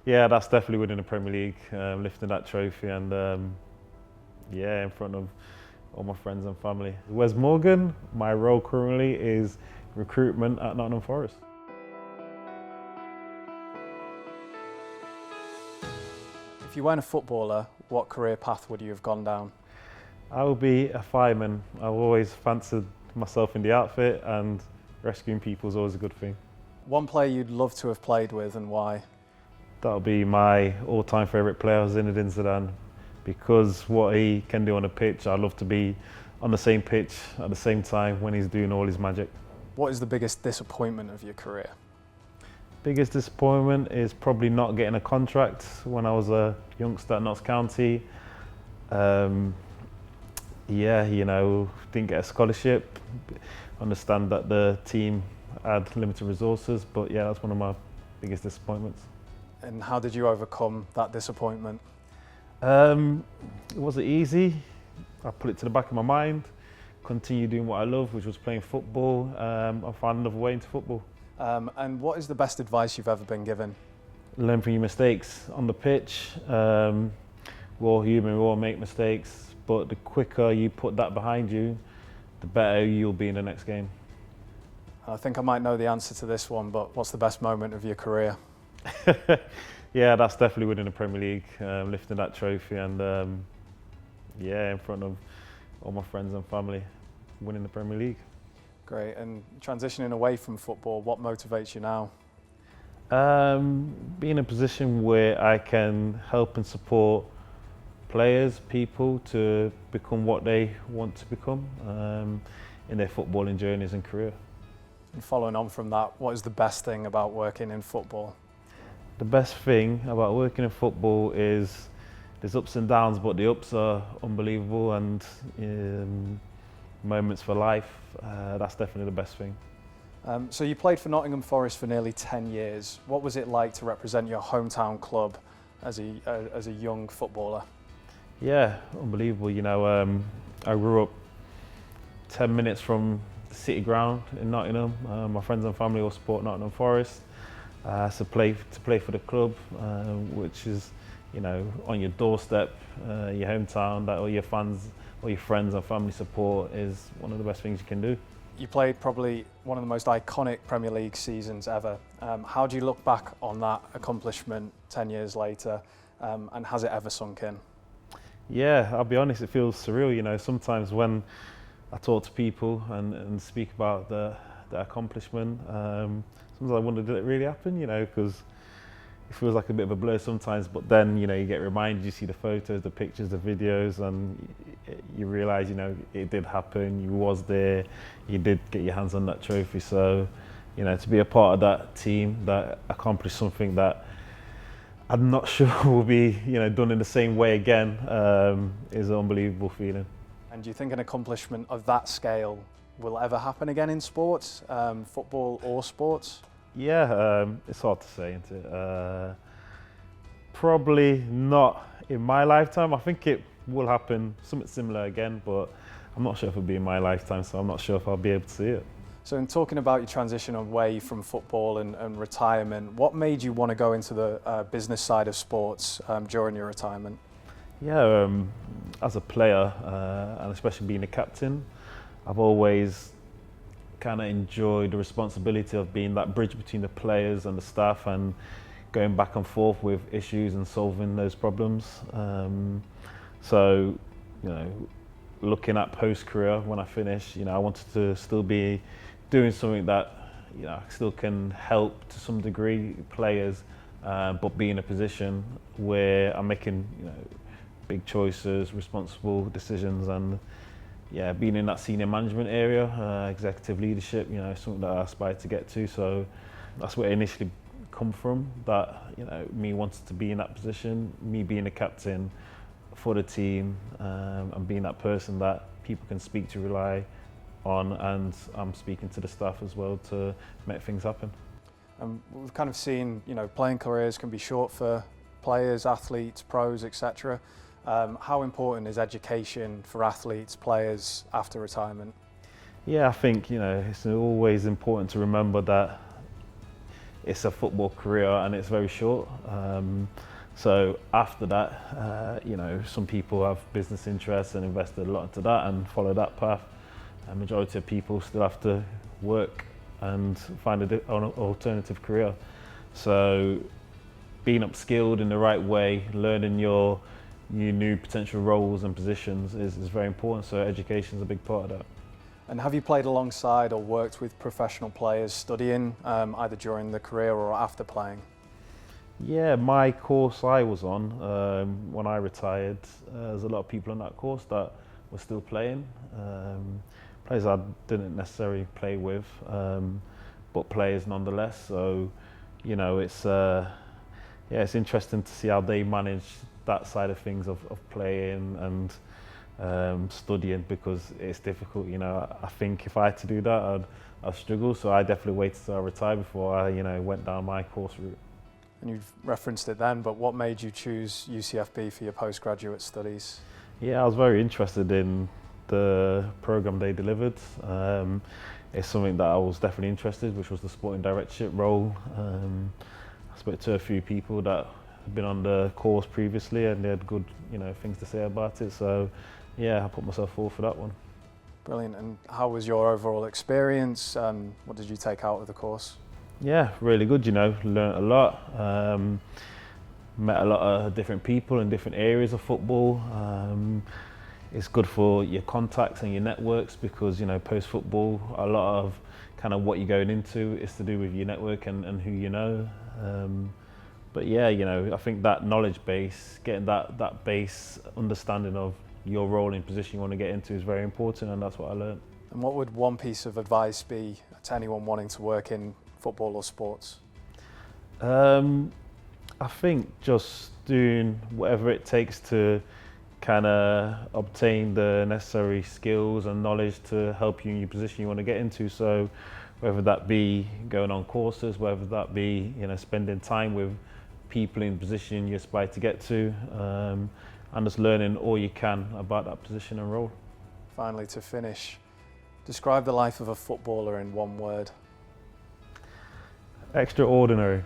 Yeah, that's definitely winning the Premier League, lifting that trophy, and yeah, in front of all my friends and family. Wes Morgan, my role currently is recruitment at Nottingham Forest. If you weren't a footballer, what career path would you have gone down? I will be a fireman. I've always fancied myself in the outfit, and rescuing people is always a good thing. One player you'd love to have played with and why? That'll be my all-time favourite player, Zinedine Zidane, because what he can do on a pitch, I'd love to be on the same pitch at the same time when he's doing all his magic. What is the biggest disappointment of your career? Biggest disappointment is probably not getting a contract when I was a youngster at Notts County. Yeah, didn't get a scholarship. Understand that the team had limited resources, but yeah, that's one of my biggest disappointments. And how did you overcome that disappointment? It wasn't easy. I put it to the back of my mind, continued doing what I love, which was playing football. I found another way into football. And what is the best advice you've ever been given? Learn from your mistakes on the pitch. We're all human, we all make mistakes, but the quicker you put that behind you, the better you'll be in the next game. I think I might know the answer to this one, but what's the best moment of your career? Yeah, that's definitely winning the Premier League, lifting that trophy, and yeah, in front of all my friends and family, winning the Premier League. Great. And transitioning away from football, what motivates you now? Be in a position where I can help and support players, people to become what they want to become in their footballing journeys and career. And following on from that, what is the best thing about working in football? The best thing about working in football is there's ups and downs, but the ups are unbelievable, and moments for life. That's definitely the best thing. So you played for Nottingham Forest for nearly 10 years. What was it like to represent your hometown club as a young footballer? Yeah, unbelievable. I grew up 10 minutes from the City ground in Nottingham. My friends and family all support Nottingham Forest. To play for the club, which is, on your doorstep, your hometown, that all your fans, all your friends and family support is one of the best things you can do. You played probably one of the most iconic Premier League seasons ever. How do you look back on that accomplishment 10 years later, and has it ever sunk in? Yeah, I'll be honest, it feels surreal. Sometimes when I talk to people and speak about the accomplishment, sometimes I wonder, did it really happen? Because it feels like a bit of a blur sometimes, but then, you get reminded, you see the photos, the pictures, the videos, and you realise, it did happen, you was there, you did get your hands on that trophy. So, to be a part of that team that accomplished something that I'm not sure will be, done in the same way again, is an unbelievable feeling. And do you think an accomplishment of that scale will ever happen again in sports, football or sports? Yeah, it's hard to say, isn't it? Probably not in my lifetime. I think it will happen something similar again, but I'm not sure if it'll be in my lifetime, so I'm not sure if I'll be able to see it. So in talking about your transition away from football and retirement, what made you want to go into the business side of sports during your retirement? Yeah, as a player, and especially being a captain, I've always kind of enjoyed the responsibility of being that bridge between the players and the staff, and going back and forth with issues and solving those problems. So, looking at post-career when I finish, I wanted to still be doing something that, still can help to some degree players, but be in a position where I'm making, big choices, responsible decisions, and yeah, being in that senior management area, executive leadership, something that I aspire to get to. So that's where it initially come from, that, me wanting to be in that position, me being a captain for the team, and being that person that people can speak to, rely on, and I'm speaking to the staff as well to make things happen. We've kind of seen, playing careers can be short for players, athletes, pros, etc. How important is education for athletes, players after retirement? Yeah, I think it's always important to remember that it's a football career and it's very short. So after that, you know, some people have business interests and invested a lot into that and follow that path. A majority of people still have to work and find an alternative career. So being upskilled in the right way, learning your new potential roles and positions is very important. So education is a big part of that. And have you played alongside or worked with professional players studying, either during the career or after playing? Yeah, my course I was on when I retired, there's a lot of people on that course that were still playing. Players I didn't necessarily play with, but players nonetheless. So, you know, it's interesting to see how they manage that side of things of playing and studying, because it's difficult. You know, I think if I had to do that, I'd struggle. So I definitely waited till I retired before I, you know, went down my course route. And you've referenced it then, but what made you choose UCFB for your postgraduate studies? Yeah, I was very interested in the programme they delivered. It's something that I was definitely interested in, which was the sporting directorship role. I spoke to a few people that had been on the course previously and they had good, you know, things to say about it. So yeah, I put myself forward for that one. Brilliant. And how was your overall experience? What did you take out of the course? Yeah, really good, you know, learnt a lot. Met a lot of different people in different areas of football. It's good for your contacts and your networks because, you know, post-football, a lot of kind of what you're going into is to do with your network and who you know. But yeah, you know, I think that knowledge base, getting that base understanding of your role and position you want to get into is very important, and that's what I learned. And what would one piece of advice be to anyone wanting to work in football or sports? I think just doing whatever it takes to kind of obtain the necessary skills and knowledge to help you in your position you want to get into. So whether that be going on courses, whether that be, you know, spending time with people in the position you aspire to get to, and just learning all you can about that position and role. Finally, to finish, describe the life of a footballer in one word. Extraordinary.